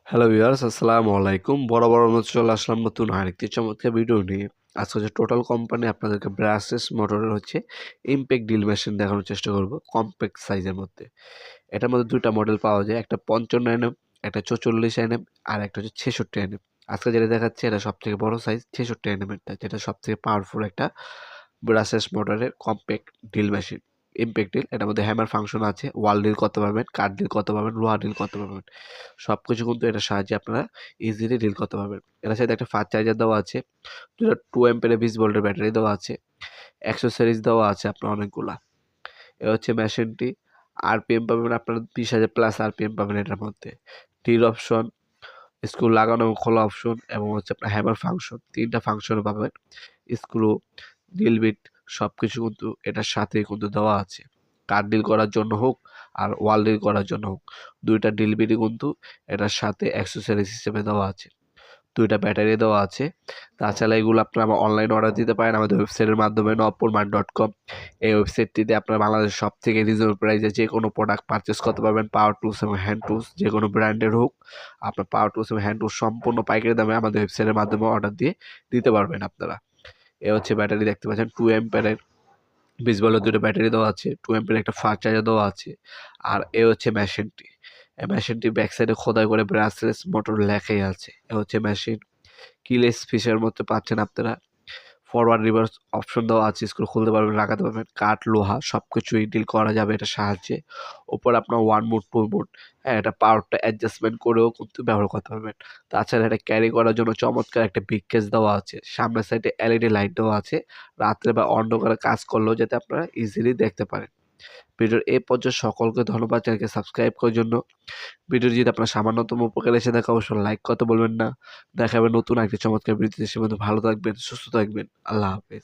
Hello viewers, আসসালামু আলাইকুম। বরাবর মতো চলে আসলাম নতুন আরেকটি চমৎকার ভিডিও নিয়ে। আজকে হচ্ছে টোটাল কোম্পানি আপনাদেরকে ব্রাসলেস মোটরের ইমপ্যাক্ট ড্রিল মেশিন দেখানোর চেষ্টা করব কম্প্যাক্ট সাইজের মধ্যে। এটার মধ্যে ২ টা মডেল পাওয়া যায়। একটা ৫৫ এনএম, একটা ৪৪ এনএম আর একটা হচ্ছে ৬৬ এনএম। আজকে যেটা দেখাচ্ছি এটা সবথেকে বড় সাইজ ৬৬ এনএম এরটা, যেটা সবথেকে পাওয়ারফুল একটা ব্রাসলেস মোটরের compact drill machine. Impact drill, এটার মধ্যে হ্যামার ফাংশন আছে, ওয়াল ড্রিল করতে পারবেন, কাঠ ড্রিল করতে পারবেন, লোহা ড্রিল করতে পারবেন। সবকিছু কিন্তু এটার সাহায্যে আপনারা ইজিলি ডিল করতে পারবেন। এটার সাথে একটা ফাস্ট চার্জার দেওয়া আছে, দুটো 2 অ্যাম্পিয়ারের 20 ভোল্টের ব্যাটারি দেওয়া আছে, অ্যাক্সেসরিজ দেওয়া আছে আপনার অনেকগুলা। এ হচ্ছে মেশিনটি। আরপিএম পাবেন আপনারা 20,000 প্লাস আরপিএম পাবেন এটার মধ্যে। ড্রিল অপশন, স্ক্রু লাগানো এবং খোলা অপশন এবং হচ্ছে আপনার হ্যামার ফাংশন, ৩টা ফাংশনও পাবেন। স্ক্রু, ড্রিল বিট সবকিছু কিন্তু এটার সাথেই কিন্তু দেওয়া আছে। কাঠ ড্রিল করার জন্য হোক আর ওয়াল ড্রিল করার জন্য হোক, ২টা ড্রিল বিটই কিন্তু এটার সাথে অ্যাক্সেসরিজ হিসেবে দেওয়া আছে। ২টা ব্যাটারি দেওয়া আছে। তাছাড়া এগুলো আপনারা অনলাইনে অর্ডার দিতে পারেন আমাদের ওয়েবসাইটের মাধ্যমে nopurmat.com। এই ওয়েবসাইটটিতে আপনারা বাংলাদেশের সবথেকে রিজনেবল প্রাইসে যেকোনো প্রোডাক্ট পারচেজ করতে পারবেন। পাওয়ার টুলস এবং হ্যান্ড টুলস যেকোনো ব্র্যান্ডের হোক, আপনার পাওয়ার টুলস এবং হ্যান্ড টুলস সম্পূর্ণ পাইকারি দামে আমাদের ওয়েবসাইটের মাধ্যমে অর্ডার দিয়ে দিতে পারবেন আপনারা। এ হচ্ছে ব্যাটারি, দেখতে পাচ্ছেন 2 অ্যাম্পিয়ারের 20 ভোল্টের 2টা ব্যাটারি দেওয়া আছে, 2 অ্যাম্পিয়ারের একটা ফাস্ট চার্জার দেওয়া আছে। আর এ হচ্ছে মেশিনটি। এই মেশিনটি ব্যাক সাইডে খোদাই করে ব্রাসলেস মোটর লেখাই আছে। এ হচ্ছে মেশিন। কিলেস ফিচারের মধ্যে পাচ্ছেন আপনারা। ফরওয়ার্ড রিভার্স অপশন দেওয়া আছে, স্ক্রু খুলতে পারবেন, লাগাতে পারবেন। কাঠ, লোহা সবকিছুই ডিল করা যাবে এটার সাহায্যে। ওপরে আপনার 1 মোড, 2 মোড, হ্যাঁ, এটা পাওয়ারটা অ্যাডজাস্টমেন্ট করেও কিন্তু ব্যবহার করতে পারবেন। তাছাড়া এটা ক্যারি করার জন্য চমৎকার একটা বিগ কেস দেওয়া আছে। সামনের সাইডে এলইডি লাইট দেওয়া আছে, রাত্রে বা অন্ধকারে কাজ করলেও যাতে আপনারা ইজিলি দেখতে পারেন। ভিডিওর এই পর্যায়ে সকলকে ধন্যবাদ চ্যানেলকে সাবস্ক্রাইব করার জন্য। ভিডিওটি যদি আপনার সামান্যতম উপকার এসে থাকে অবশ্যই লাইক করতে বলবেন না। দেখা হবে নতুন একটা চমৎকার ভিডিওতে। সে মধ্যে ভালো থাকবেন, সুস্থ থাকবেন। আল্লাহ হাফেজ।